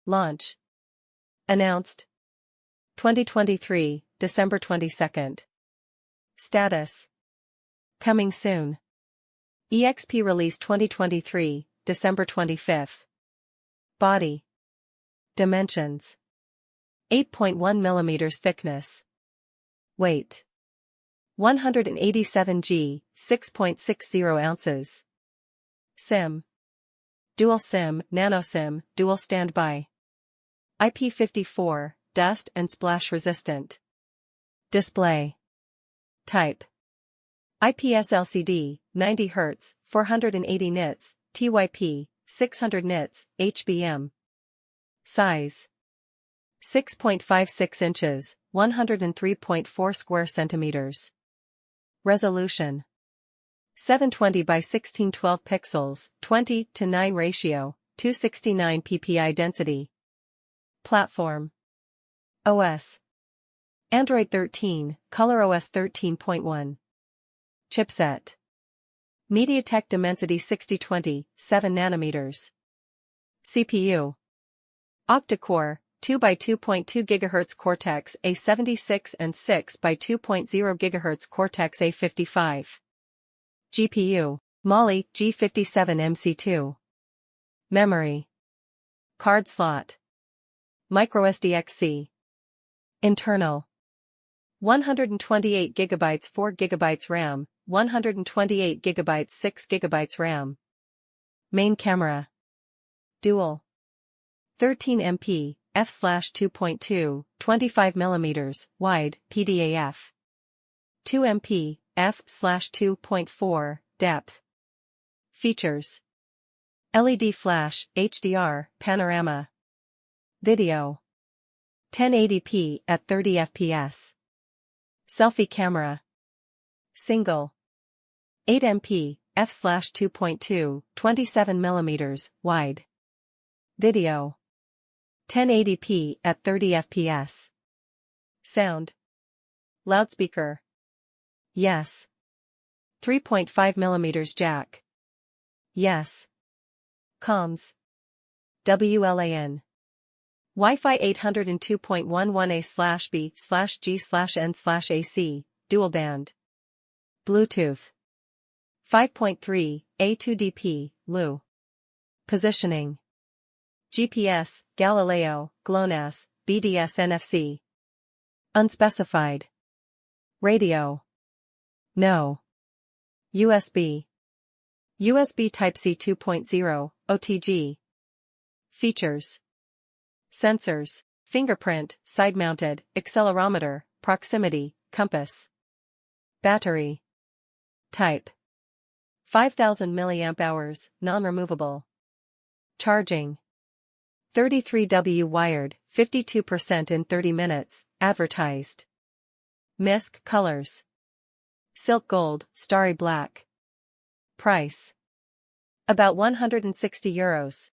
Launch. Announced. 2023, December 22nd. Status. Coming soon. EXP release 2023, December 25th. Body. Dimensions. 8.1 mm thickness. Weight. 187 g, 6.60 ounces. SIM. Dual SIM, nano SIM, dual standby. IP54, dust and splash resistant. Display. Type. IPS LCD, 90 Hz, 480 nits, TYP, 600 nits, HBM. Size. 6.56 inches, 103.4 square centimeters. Resolution. 720 by 1612 pixels, 20:9 ratio, 269 ppi density. Platform. OS. Android 13, ColorOS 13.1. Chipset. MediaTek Dimensity 6020, 7 nanometers. CPU. Octa-core, 2 by 2.2 GHz Cortex A76 and 6 by 2.0 GHz Cortex A55. GPU, Mali G57MC2. Memory. Card slot. microSD-XC. Internal. 128 GB 4 GB RAM, 128 GB 6 GB RAM. Main camera. Dual. 13MP, f/2.2, 25mm, wide, PDAF. 2MP, f/2.4, depth. Features. LED flash, HDR, panorama. Video. 1080p at 30 fps. Selfie camera. Single. 8MP, f/2.2, 27mm, wide. Video. 1080p at 30 fps. Sound. Loudspeaker. Yes. 3.5mm jack. Yes. Comms. WLAN. Wi-Fi 802.11a/b/g/n/ac, dual band. Bluetooth. 5.3, A2DP, Lu. Positioning. GPS, Galileo, GLONASS, BDS NFC. Unspecified. Radio. No. USB. USB Type-C 2.0, OTG. Features. Sensors, fingerprint, side-mounted, accelerometer, proximity, compass. Battery. Type. 5000 mAh, non-removable. Charging. 33W wired, 52% in 30 minutes, advertised. MISC colors. Silk gold, starry black. Price. About €160.